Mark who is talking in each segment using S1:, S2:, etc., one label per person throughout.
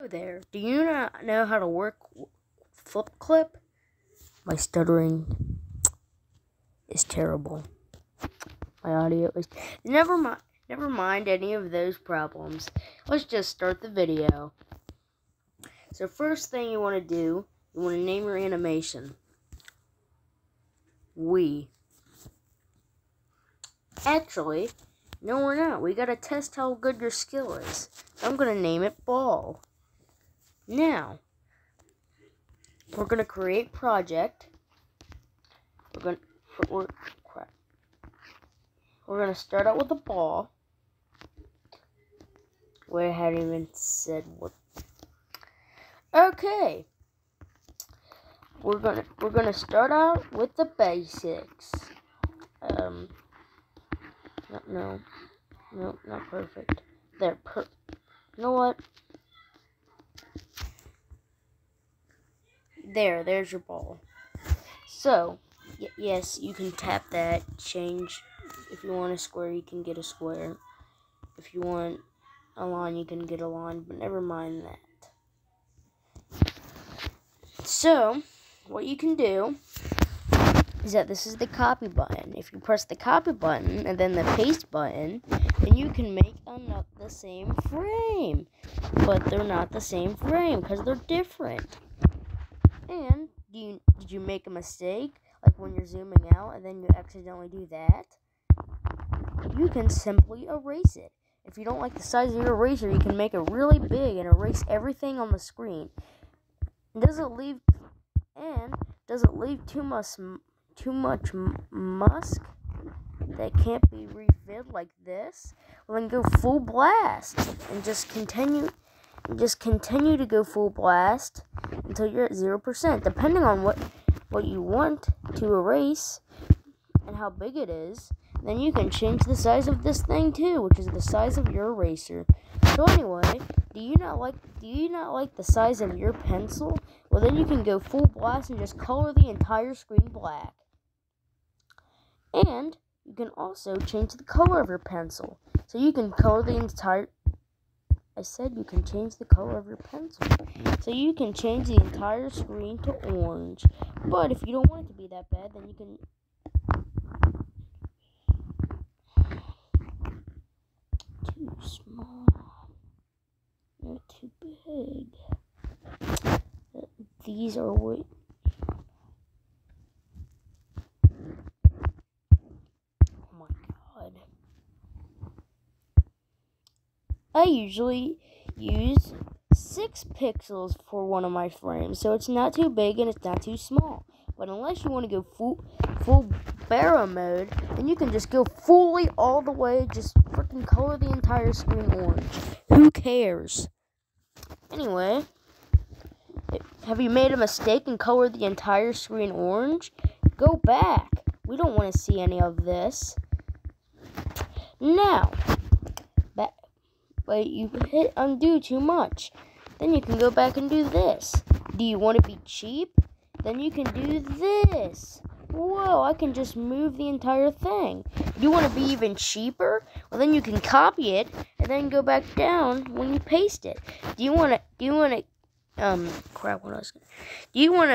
S1: Hello there. Do you not know how to work flipaclip? My stuttering is terrible. My audio is never mind any of those problems. Let's just start the video. So first thing you want to do, you want to name your animation. Actually, no, we're not. We gotta test how good your skill is. I'm gonna name it ball. Now, we're gonna create project. We're gonna start out with a ball. Wait, I hadn't even said what. Okay, we're gonna start out with the basics. No, not perfect. There, you know what? There's your ball. So, yes, you can tap that, change. If you want a square, you can get a square. If you want a line, you can get a line, but never mind that. So, what you can do is that this is the copy button. If you press the copy button and then the paste button, then you can make the same frame. But they're not the same frame because they're different. And did you make a mistake? Like when you're zooming out and then you accidentally do that? You can simply erase it. If you don't like the size of your eraser, you can make it really big and erase everything on the screen. Does it leave too much musk that can't be refilled like this? Well, then go full blast and just continue to go full blast until you're at 0%, depending on what you want to erase and how big it is. Then you can change the size of this thing too, which is the size of your eraser. So anyway, do you not like the size of your pencil? Well, then you can go full blast and just color the entire screen black. And you can also change the color of your pencil. So you can color the entire I said you can change the color of your pencil. So you can change the entire screen to orange. But if you don't want it to be that bad, then you can too small. Not too big. These are what oh my god. I usually use 6 pixels for one of my frames, so it's not too big and it's not too small. But unless you want to go full barrel mode, then you can just go fully all the way, just freaking color the entire screen orange. Who cares? Anyway, have you made a mistake and colored the entire screen orange? Go back. We don't want to see any of this. Now, but you hit undo too much. Then you can go back and do this. Do you want to be cheap? Then you can do this. Whoa, I can just move the entire thing. Do you want to be even cheaper? Well, then you can copy it and then go back down when you paste it. Do you want to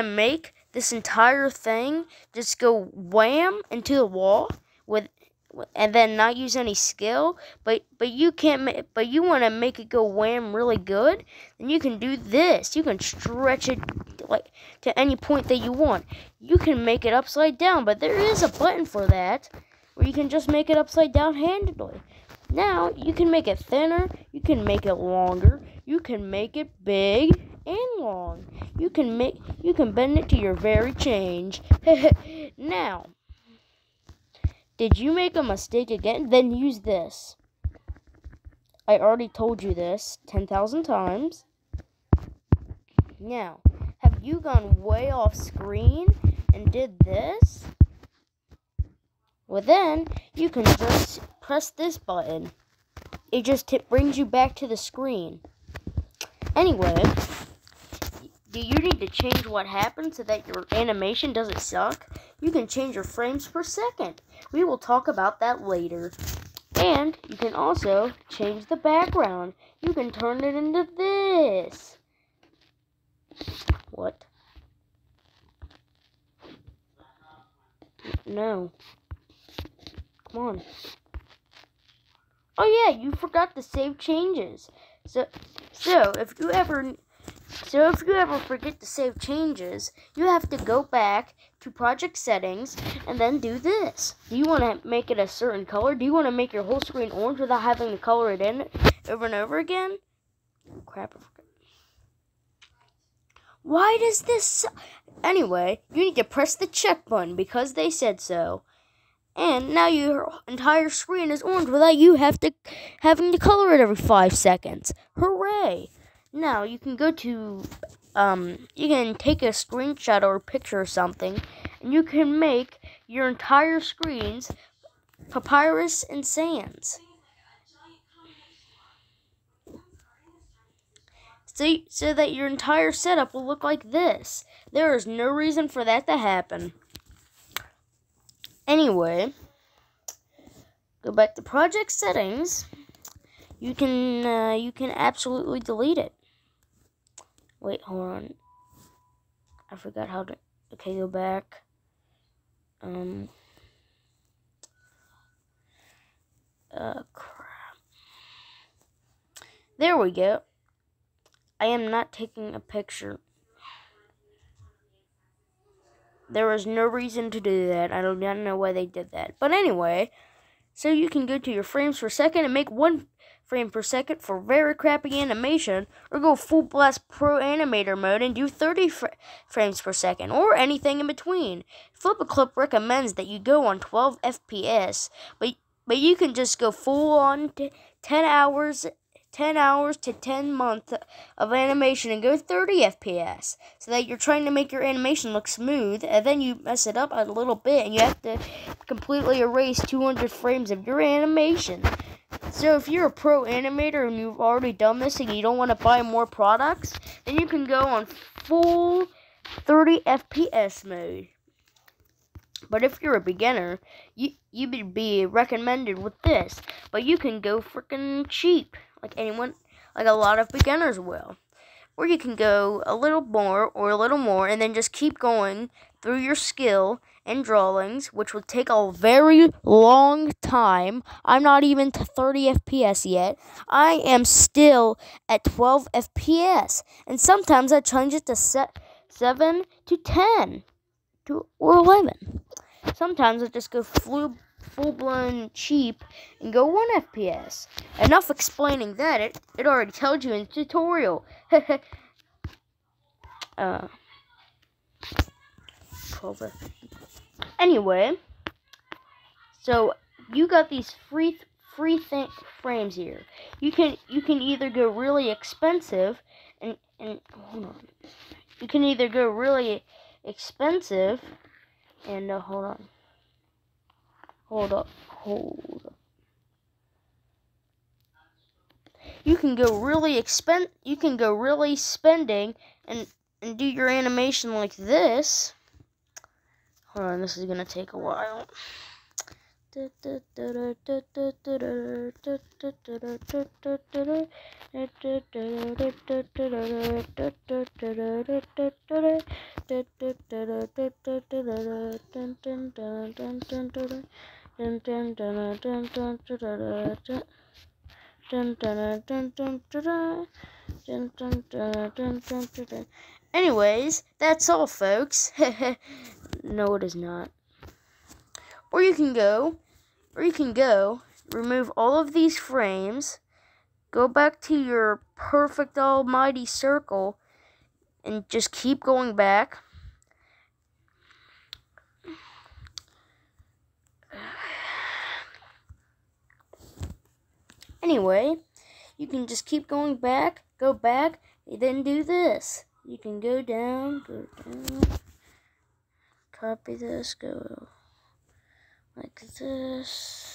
S1: make this entire thing just go wham into the wall and then not use any skill, but you want to make it go wham really good? Then you can do this. You can stretch it like to any point that you want. You can make it upside down, but there is a button for that where you can just make it upside down handedly. Now you can make it thinner, you can make it longer, you can make it big and long. You can bend it to your very change. Now, did you make a mistake again? Then use this. I already told you this 10,000 times. Now, have you gone way off screen and did this? Well, then you can just press this button. It just brings you back to the screen. Anyway, do you need to change what happened so that your animation doesn't suck? You can change your frames per second. We will talk about that later. And you can also change the background. You can turn it into this. No. Come on. Oh yeah, you forgot to save changes. So if you ever forget to save changes, you have to go back to project settings and then do this. Do you want to make it a certain color? Do you want to make your whole screen orange without having to color it in over and over again? Oh, crap. Why does this... Anyway, you need to press the check button because they said so. And now your entire screen is orange without you having to color it every 5 seconds. Hooray! Now you can go to, you can take a screenshot or a picture or something, and you can make your entire screens papyrus and sands. So that your entire setup will look like this. There is no reason for that to happen. Anyway, go back to project settings. You can absolutely delete it. Wait, hold on. I forgot how to. Okay, go back. Crap. There we go. I am not taking a picture. There was no reason to do that. I don't know why they did that. But anyway, so you can go to your frames per second and make 1 frame per second for very crappy animation, or go full blast pro animator mode and do 30 frames per second, or anything in between. Flipaclip recommends that you go on 12 FPS, but you can just go full on 10 hours to 10 months of animation and go 30 FPS, so that you're trying to make your animation look smooth, and then you mess it up a little bit and you have to completely erase 200 frames of your animation. So if you're a pro animator and you've already done this and you don't want to buy more products, then you can go on full 30 FPS mode. But if you're a beginner, you would be recommended with this. But you can go freaking cheap, like a lot of beginners will. Or you can go a little more or a little more and then just keep going through your skill and drawings, which will take a very long time. I'm not even to 30 FPS yet. I am still at 12 FPS. And sometimes I change it to 7 to 10 or 11. Sometimes I just go full-blown cheap and go 1 FPS. Enough explaining that. It already tells you in the tutorial. 12 FPS. Anyway, so you got these free frames here. You can either go really expensive and hold on. You can either go really expensive and hold up. You can go really spending and do your animation like this. Hold on, this is gonna take a while. Anyways, that's all, folks. No, it is not. Or you can go, remove all of these frames, go back to your perfect almighty circle, and just keep going back. Anyway, you can just keep going back, go back, and then do this. You can go down, copy this, go like this.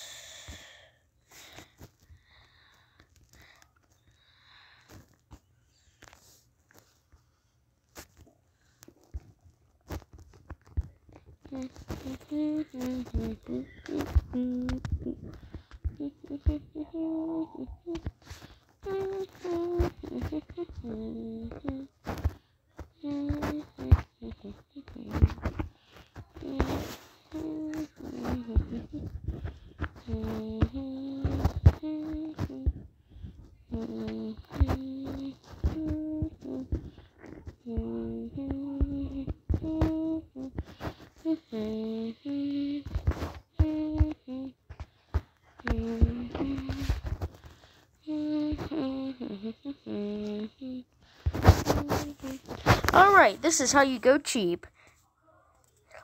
S1: Alright, this is how you go cheap.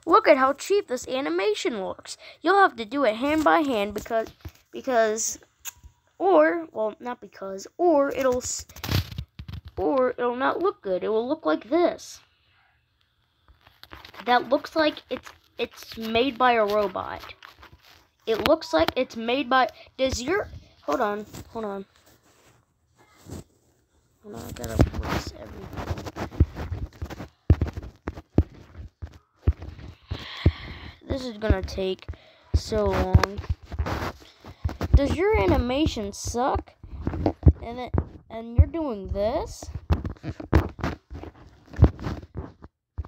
S1: Look at how cheap this animation looks. You'll have to do it hand by hand or it'll not look good. It will look like this. That looks like it's made by a robot. It looks like it's made by, hold on, I gotta place everything. This is gonna take so long. Does your animation suck? And you're doing this?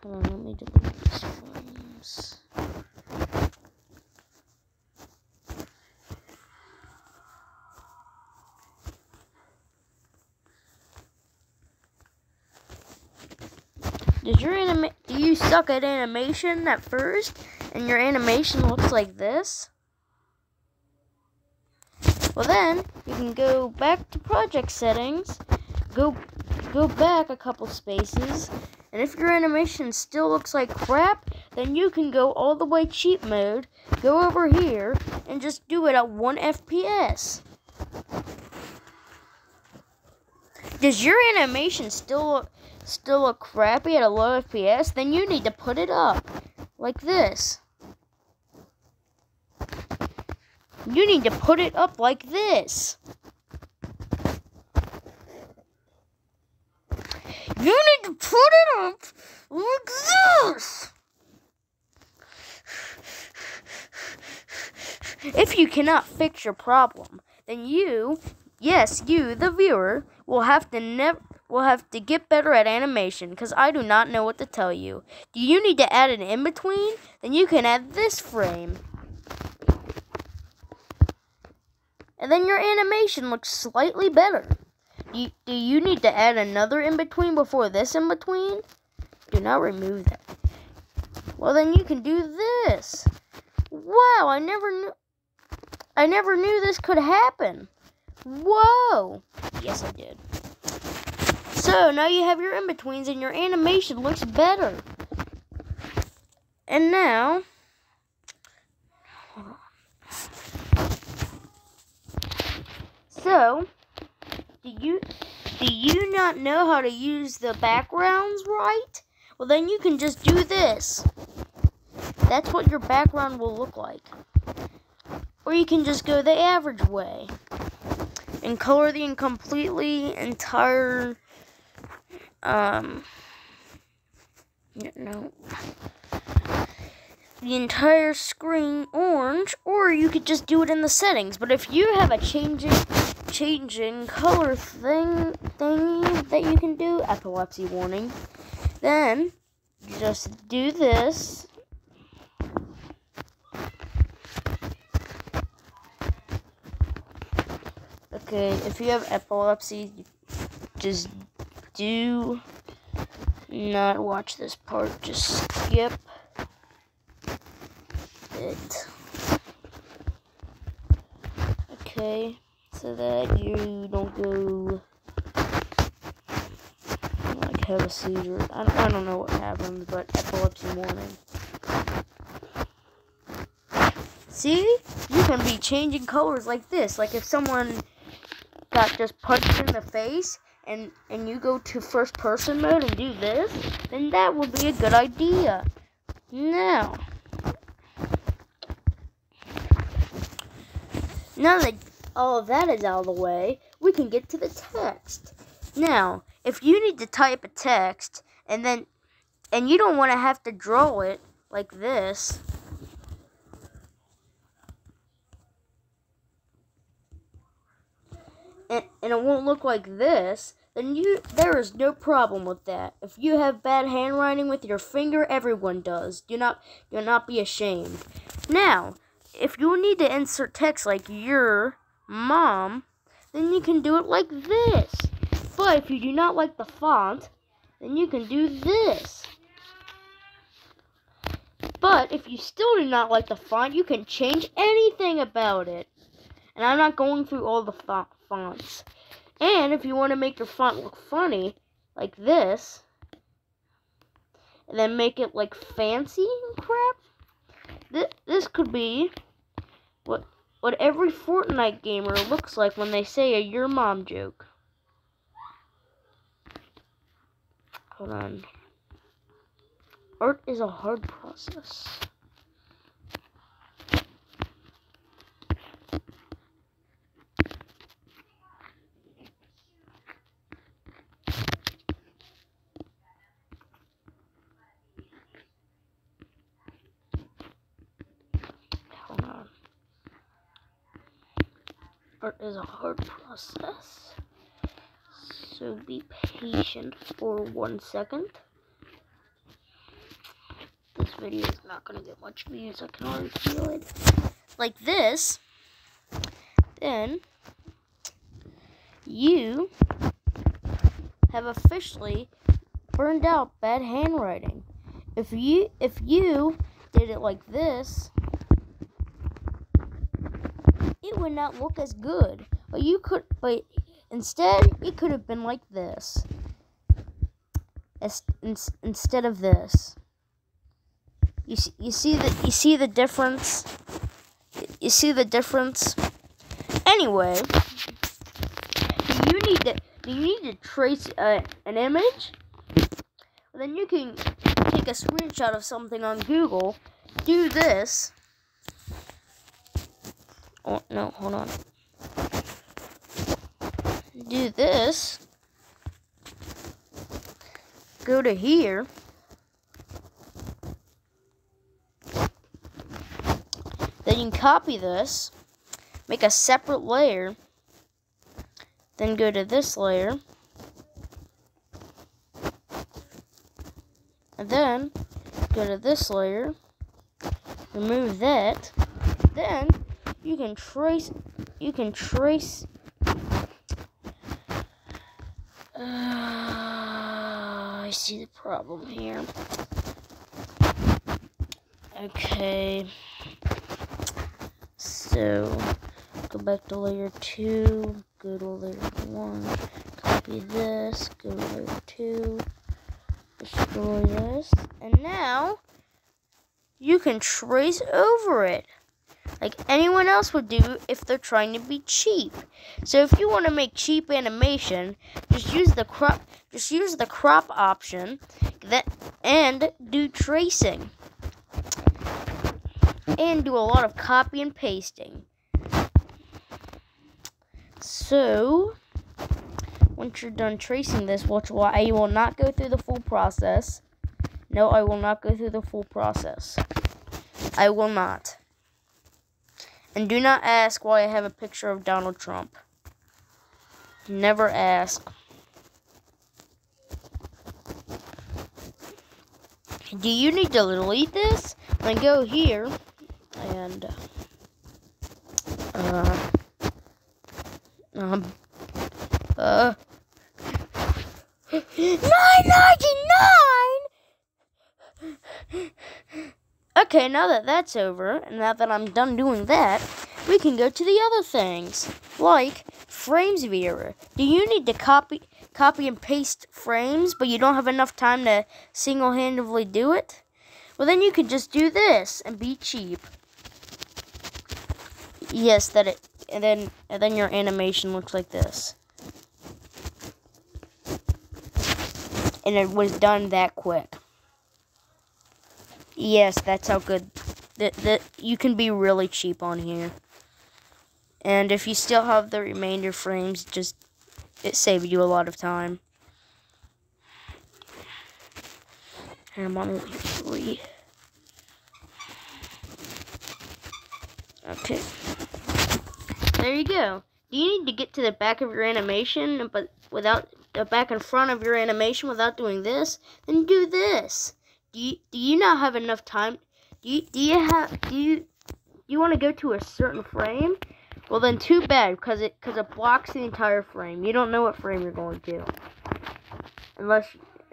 S1: Hold on, let me delete these frames. Do you suck at animation at first, and your animation looks like this? Well then, you can go back to project settings, go back a couple spaces, and if your animation still looks like crap, then you can go all the way cheap mode, go over here, and just do it at 1 FPS. Does your animation still look crappy at a low FPS? Then you need to put it up like this. You need to put it up like this. You need to put it up like this. If you cannot fix your problem, then you, the viewer, will have to get better at animation, because I do not know what to tell you. Do you need to add an in-between? Then you can add this frame. And then your animation looks slightly better. Do you need to add another in-between before this in-between? Do not remove that. Well, then you can do this. Wow, I never knew this could happen. Whoa. Yes, I did. So, now you have your in-betweens and your animation looks better. And now, so, do you not know how to use the backgrounds right? Well, then you can just do this. That's what your background will look like. Or you can just go the average way and color the entire the entire screen orange, or you could just do it in the settings. But if you have a changing color thing that you can do, epilepsy warning, then you just do this. Okay, if you have epilepsy, just do not watch this part. Just skip it. Okay, so that you don't go like have a seizure. I don't know what happens, but epilepsy warning. See? You can be changing colors like this. Like if someone got just punched in the face and you go to first person mode and do this, then that would be a good idea. Now that all of that is out of the way, we can get to the text. Now, if you need to type a text and you don't want to have to draw it like this, and it won't look like this, then there is no problem with that. If you have bad handwriting with your finger, everyone does. Do not be ashamed. Now, if you need to insert text like your mom, then you can do it like this. But if you do not like the font, then you can do this. But if you still do not like the font, you can change anything about it. And I'm not going through all the fonts. And if you want to make your font look funny, like this, and then make it like fancy crap. This could be what every Fortnite gamer looks like when they say a your mom joke. Hold on. Art is a hard process. Hold on. Art is a hard process. So be patient for 1 second. This video is not going to get much views, I can already feel it. Like this, then you have officially burned out bad handwriting. If you did it like this, it would not look as good. But instead, it could have been like this. Instead of this. You see the difference? You see the difference? Anyway, do you need to trace an image? Then you can take a screenshot of something on Google, do this. Oh no, hold on. Do this. Go to here. Then you can copy this, make a separate layer, then go to this layer, and then go to this layer, remove that, then you can trace, I see the problem here. Okay. So, go back to layer 2, go to layer 1, copy this, go to layer 2, destroy this, and now you can trace over it like anyone else would do if they're trying to be cheap. So if you want to make cheap animation, just use the crop option and do tracing. And do a lot of copy and pasting. So, once you're done tracing this, I will not go through the full process. No, I will not go through the full process. I will not. And do not ask why I have a picture of Donald Trump. Never ask. Do you need to delete this? Then go here. And 9.99. Okay, now that that's over, and now that I'm done doing that, we can go to the other things, like frames viewer. Do you need to copy and paste frames, but you don't have enough time to single-handedly do it? Well, then you can just do this and be cheap. Yes, and then your animation looks like this. And it was done that quick. Yes, that's how good you can be really cheap on here. And if you still have the remainder frames, it saves you a lot of time. And I'm on layer 3. Okay. There you go. Do you need to get to the back of your animation, but without the back and front of your animation without doing this? Then do this. Do you not have enough time? Do you want to go to a certain frame? Well, then too bad, because it blocks the entire frame. You don't know what frame you're going to, unless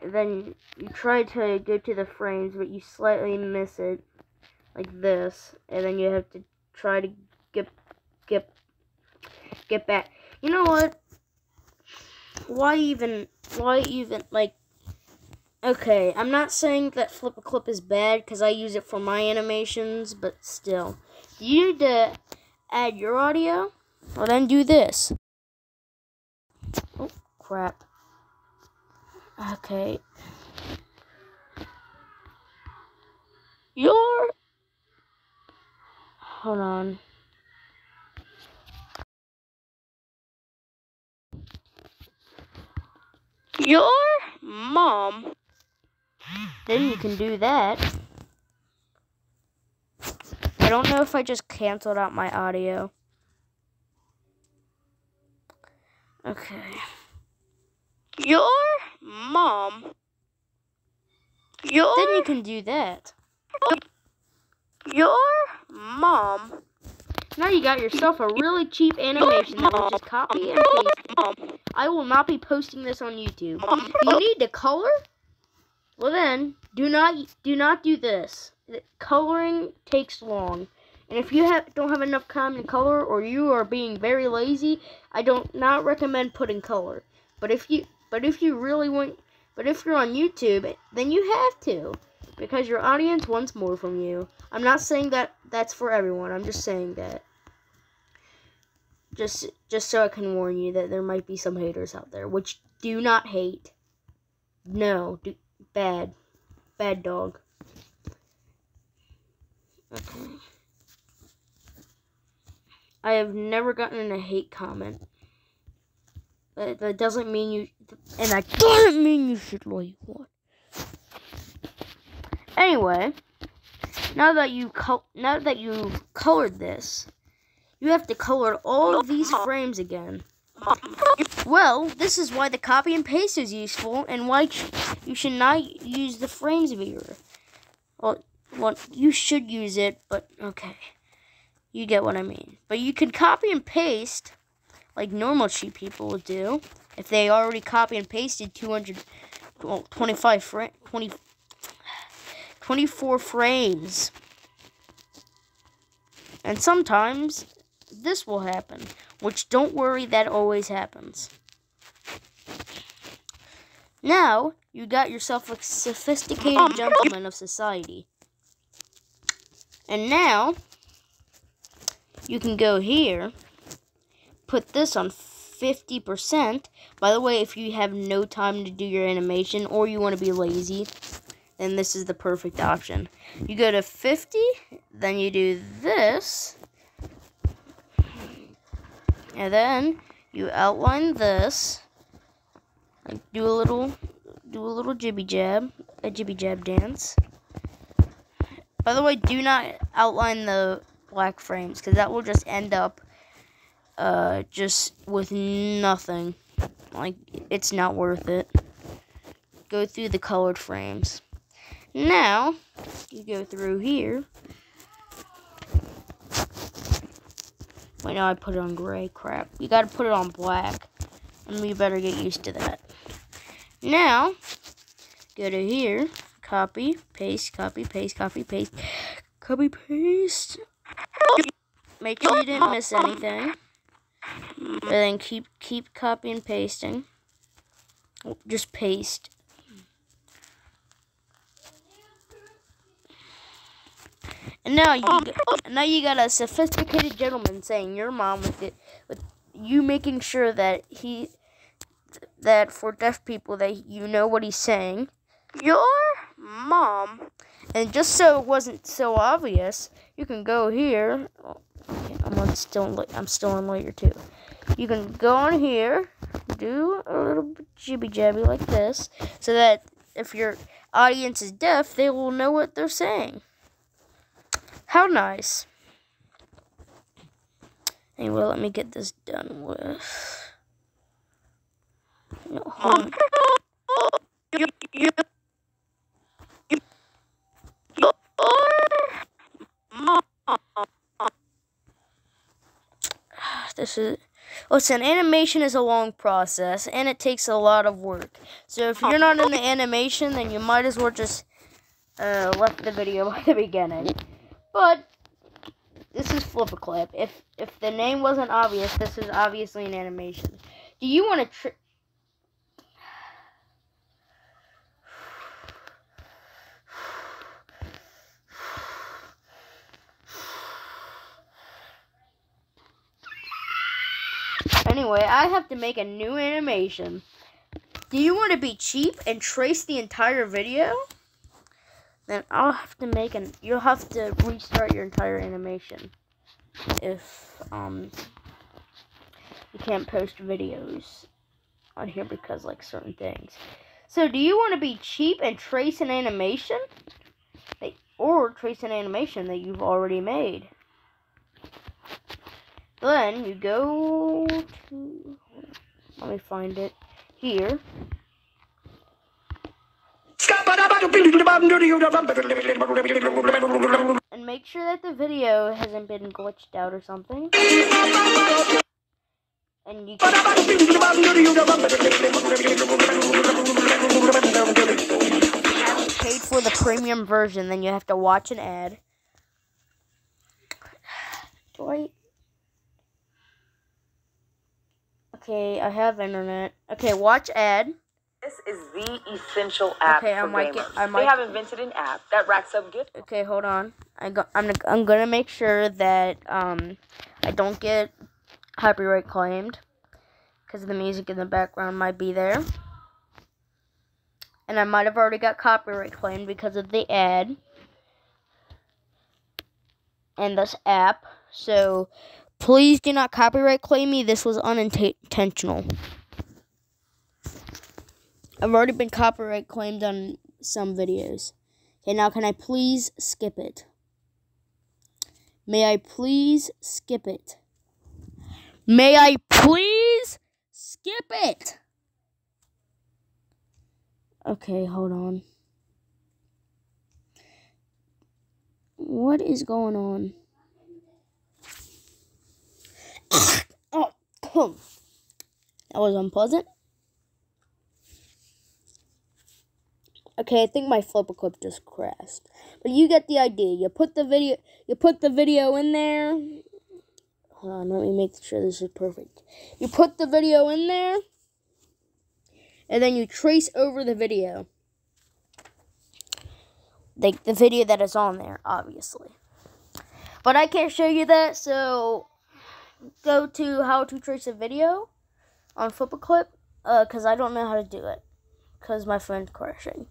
S1: then you try to go to the frames, but you slightly miss it, like this, and then you have to try to get back. You know what? Why even like Okay, I'm not saying that flipaclip is bad because I use it for my animations, but still. You need to add your audio, well then do this. Oh, crap. Okay. Hold on. Your mom. Then you can do that. I don't know if I just canceled out my audio. Okay. Your mom. Then you can do that. Your mom. Now you got yourself a really cheap animation that will just copy and paste. I will not be posting this on YouTube. You need to color? Well then, do not do this. Coloring takes long. And if you don't have enough time to color, or you are being very lazy, I don't not recommend putting color. But if you're on YouTube, then you have to, because your audience wants more from you. I'm not saying that that's for everyone. I'm just saying that. Just so I can warn you that there might be some haters out there, which do not hate. No, bad dog. Okay. I have never gotten a hate comment. But that doesn't mean you, and that doesn't mean you should like one. Anyway, now that you've colored this, you have to color all of these frames again. Well, this is why the copy and paste is useful, and why you should not use the frames viewer. Well, you should use it, but okay. You get what I mean. But you can copy and paste like normal cheap people would do if they already copy and pasted 24 frames. And sometimes this will happen, which don't worry, that always happens. Now, you got yourself a sophisticated gentleman of society. And now, you can go here, put this on 50%. By the way, if you have no time to do your animation or you want to be lazy, then this is the perfect option. You go to 50, then you do this, and then you outline this, like do a little jibby jab dance. By the way, do not outline the black frames, because that will just end up just with nothing. Like, it's not worth it. Go through the colored frames. Now, you go through here. Wait, no, I put it on gray. Crap. You gotta put it on black. And we better get used to that. Now, go to here. Copy, paste, copy, paste, copy, paste. Copy, paste. Make sure you didn't miss anything. And then keep copy and pasting. Just paste. And now you got a sophisticated gentleman saying your mom with you making sure that for deaf people that you know what he's saying. Your mom. And just so it wasn't so obvious, you can go here. Okay, I'm still on layer 2. You can go on here, do a little jibby jabby like this, so that if your audience is deaf, they will know what they're saying. How nice. Anyway, let me get this done with. No, hold on. Listen, animation is a long process, and it takes a lot of work. So if you're not in the animation, then you might as well just left the video by the beginning. But this is flipaclip. If the name wasn't obvious, this is obviously an animation. Do you want to anyway, I have to make a new animation. Do you want to be cheap and trace the entire video? Then I'll have to make you'll have to restart your entire animation. If, you can't post videos on here because, like, certain things. So, do you want to be cheap and trace an animation? Or trace an animation that you've already made? Then you go to, let me find it here. And make sure that the video hasn't been glitched out or something. And you can paid for the premium version, then you have to watch an ad. Okay, I have internet. Okay, watch ad.
S2: This is the essential app for gamers. They have invented an app that racks up gift.
S1: Okay, hold on. I'm gonna make sure that I don't get copyright claimed, because the music in the background might be there, and I might have already got copyright claimed because of the ad and this app. So please do not copyright claim me. This was unintentional. I've already been copyright claimed on some videos. Okay, now can I please skip it? May I please skip it? May I please skip it? Okay, hold on. What is going on? Oh, that was unpleasant. Okay, I think my flipaclip just crashed. But you get the idea. You put the video in there. Hold on, let me make sure this is perfect. You put the video in there, and then you trace over the video. Like the video that is on there, obviously. But I can't show you that, so go to how to trace a video on flipaclip, because I don't know how to do it, because my phone's crashing.